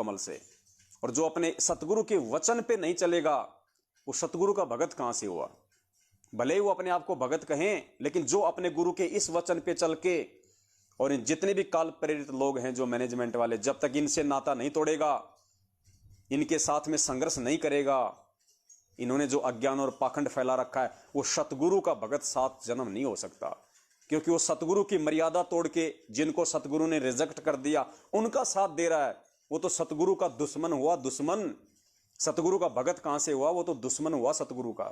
कमल से। और जो अपने सतगुरु के वचन पे नहीं चलेगा वो सतगुरु का भगत कहां से हुआ। भले ही वो अपने आप को भगत कहें, लेकिन जो अपने गुरु के इस वचन पे चल के, और इन जितने भी काल प्रेरित लोग हैं जो मैनेजमेंट वाले, जब तक इनसे नाता नहीं तोड़ेगा, इनके साथ में संघर्ष नहीं करेगा, इन्होंने जो अज्ञान और पाखंड फैला रखा है, वो सतगुरु का भगत 7 जन्म नहीं हो सकता। क्योंकि वो सतगुरु की मर्यादा तोड़ के, जिनको सतगुरु ने रिजेक्ट कर दिया, उनका साथ दे रहा है, वो तो सतगुरु का दुश्मन हुआ। दुश्मन सतगुरु का भगत कहां से हुआ? वो तो दुश्मन हुआ सतगुरु का।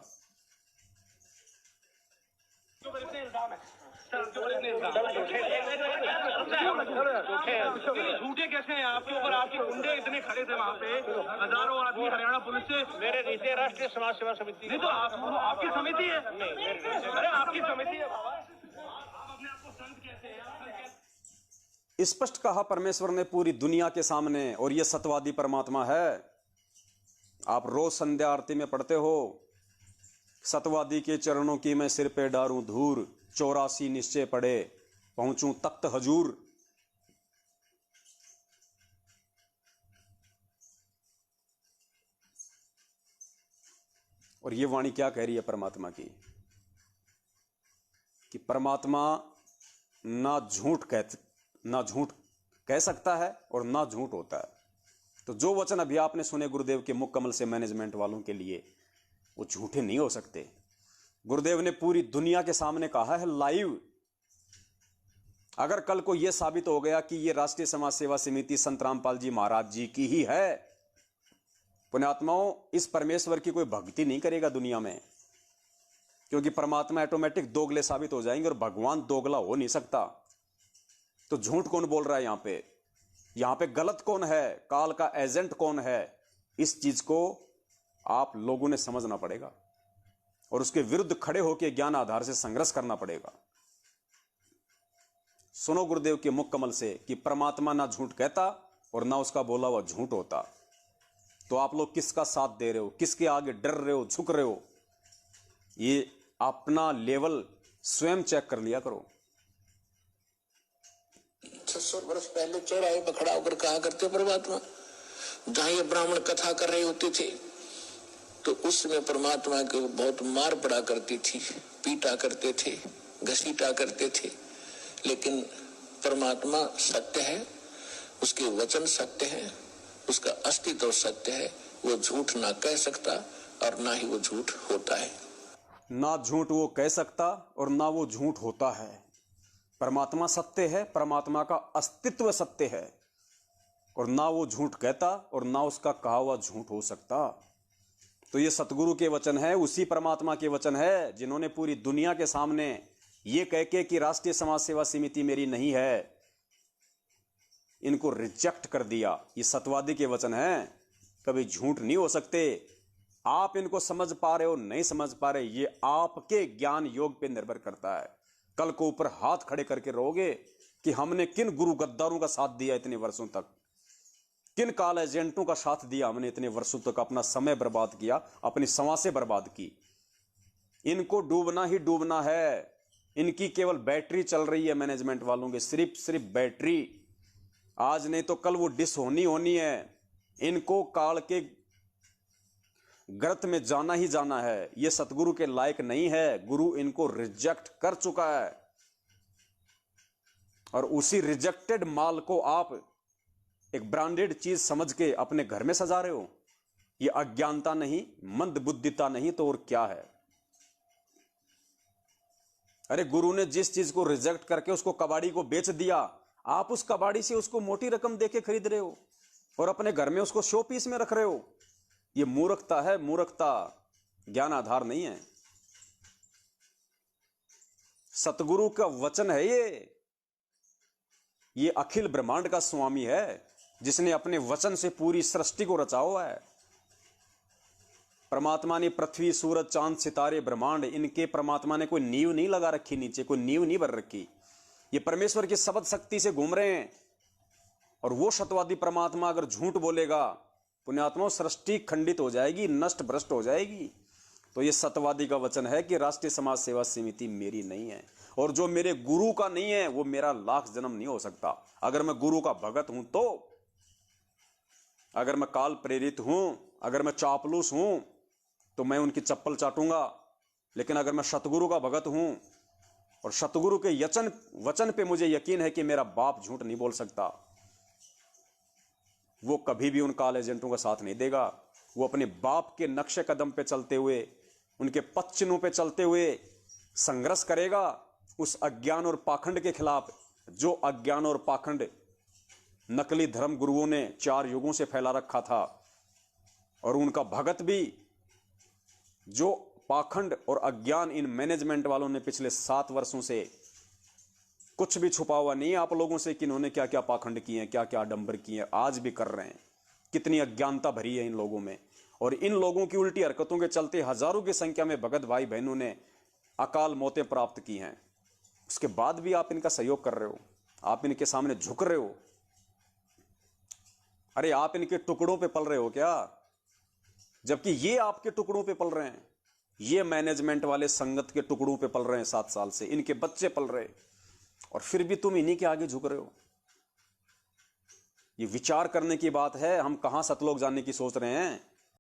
झूठे कैसे हैं आपके ऊपर? आपके गुंडे इतने खड़े थे वहाँ पे, हजारों आदमी हरियाणा पुलिस से। मेरे नीचे राष्ट्रीय समाज सेवा समिति नहीं तो आपकी समिति है। अरे आपकी समिति है बाबा, आप अपने आप को संत कहते हैं। स्पष्ट कहा परमेश्वर ने पूरी दुनिया के सामने, और ये सत्यवादी परमात्मा है। आप रोज संध्या आरती में पढ़ते हो, सत्यवादी के चरणों की मैं सिर पे डारूं धूर, 84 निश्चय पड़े पहुंचूं तख्त हजूर। और ये वाणी क्या कह रही है परमात्मा की? कि परमात्मा ना झूठ कह सकता है और ना झूठ होता है। तो जो वचन अभी आपने सुने गुरुदेव के मुख कमल से मैनेजमेंट वालों के लिए, वो झूठे नहीं हो सकते। गुरुदेव ने पूरी दुनिया के सामने कहा है लाइव। अगर कल को यह साबित हो गया कि यह राष्ट्रीय समाज सेवा समिति संत रामपाल जी महाराज जी की ही है, पुण्यात्माओं, इस परमेश्वर की कोई भक्ति नहीं करेगा दुनिया में। क्योंकि परमात्मा ऑटोमेटिक दोगले साबित हो जाएंगे, और भगवान दोगला हो नहीं सकता। तो झूठ कौन बोल रहा है यहां पे? यहां पे गलत कौन है? काल का एजेंट कौन है? इस चीज को आप लोगों ने समझना पड़ेगा, और उसके विरुद्ध खड़े होकर ज्ञान आधार से संघर्ष करना पड़ेगा। सुनो गुरुदेव के मुख कमल से कि परमात्मा ना झूठ कहता और ना उसका बोला हुआ झूठ होता। तो आप लोग किसका साथ दे रहे हो? किसके आगे डर रहे हो, झुक रहे हो? ये अपना लेवल स्वयं चेक कर लिया करो। 600 वर्ष पहले चौराहे पर खड़ा होकर कहा करते परमात्मा, जहां ये ब्राह्मण कथा कर रहे होते थे तो उस समय परमात्मा को बहुत मार पड़ा करती थी, पीटा करते थे, घसीटा करते थे। लेकिन परमात्मा सत्य है, उसके वचन सत्य है, उसका अस्तित्व सत्य है। वो झूठ ना कह सकता और ना ही वो झूठ होता है। ना झूठ वो कह सकता और ना वो झूठ होता है। परमात्मा सत्य है, परमात्मा का अस्तित्व सत्य है, और ना वो झूठ कहता और ना उसका कहा हुआ झूठ हो सकता। तो ये सतगुरु के वचन है, उसी परमात्मा के वचन है जिन्होंने पूरी दुनिया के सामने ये कह के कि राष्ट्रीय समाज सेवा समिति मेरी नहीं है, इनको रिजेक्ट कर दिया। ये सत्यवादी के वचन है, कभी झूठ नहीं हो सकते। आप इनको समझ पा रहे हो, नहीं समझ पा रहे, ये आपके ज्ञान योग पे निर्भर करता है। कल को ऊपर हाथ खड़े करके रहोगे कि हमने किन गुरु गद्दारों का साथ दिया इतने वर्षों तक, किन काल एजेंटों का साथ दिया हमने इतने वर्षों तक, अपना समय बर्बाद किया, अपनी समासें बर्बाद की। इनको डूबना ही डूबना है। इनकी केवल बैटरी चल रही है मैनेजमेंट वालों की, सिर्फ बैटरी। आज नहीं तो कल वो डिस होनी है। इनको काल के गर्त में जाना ही जाना है। ये सतगुरु के लायक नहीं है। गुरु इनको रिजेक्ट कर चुका है, और उसी रिजेक्टेड माल को आप एक ब्रांडेड चीज समझ के अपने घर में सजा रहे हो। ये अज्ञानता नहीं, मंदबुद्धिता नहीं तो और क्या है? अरे गुरु ने जिस चीज को रिजेक्ट करके उसको कबाड़ी को बेच दिया, आप उस कबाड़ी से उसको मोटी रकम देके खरीद रहे हो और अपने घर में उसको शो पीस में रख रहे हो। ये मूर्खता है, मूर्खता, ज्ञान आधार नहीं है। सतगुरु का वचन है ये अखिल ब्रह्मांड का स्वामी है, जिसने अपने वचन से पूरी सृष्टि को रचा हुआ है। परमात्मा ने पृथ्वी, सूरज, चांद, सितारे, ब्रह्मांड, इनके परमात्मा ने कोई नींव नहीं लगा रखी, नीचे कोई नींव नहीं भर रखी। ये परमेश्वर की शब्द शक्ति से घूम रहे हैं। और वो सत्यवादी परमात्मा अगर झूठ बोलेगा, पुण्यात्मा, सृष्टि खंडित हो जाएगी, नष्ट भ्रष्ट हो जाएगी। तो ये सत्यवादी का वचन है कि राष्ट्रीय समाज सेवा समिति मेरी नहीं है, और जो मेरे गुरु का नहीं है वो मेरा लाख जन्म नहीं हो सकता। अगर मैं गुरु का भगत हूं तो अगर मैं काल प्रेरित हूं, अगर मैं चापलूस हूं, तो मैं उनकी चप्पल चाटूंगा। लेकिन अगर मैं सतगुरु का भगत हूं और सतगुरु के वचन पे मुझे यकीन है कि मेरा बाप झूठ नहीं बोल सकता, वो कभी भी उन काल एजेंटों का साथ नहीं देगा। वो अपने बाप के नक्शे कदम पे चलते हुए, उनके पथ चिन्हों पे चलते हुए संघर्ष करेगा उस अज्ञान और पाखंड के खिलाफ, जो अज्ञान और पाखंड नकली धर्म गुरुओं ने 4 युगों से फैला रखा था। और उनका भगत भी, जो पाखंड और अज्ञान इन मैनेजमेंट वालों ने पिछले 7 वर्षों से कुछ भी छुपा हुआ नहीं है आप लोगों से कि इन्होंने क्या क्या पाखंड किए हैं, क्या क्या आडंबर किए हैं, आज भी कर रहे हैं। कितनी अज्ञानता भरी है इन लोगों में। और इन लोगों की उल्टी हरकतों के चलते हजारों की संख्या में भगत भाई बहनों ने अकाल मौतें प्राप्त की हैं। उसके बाद भी आप इनका सहयोग कर रहे हो, आप इनके सामने झुक रहे हो। अरे आप इनके टुकड़ों पे पल रहे हो क्या? जबकि ये आपके टुकड़ों पे पल रहे हैं। ये मैनेजमेंट वाले संगत के टुकड़ों पे पल रहे हैं 7 साल से, इनके बच्चे पल रहे, और फिर भी तुम इन्हीं के आगे झुक रहे हो। ये विचार करने की बात है। हम कहां सतलोक जाने की सोच रहे हैं?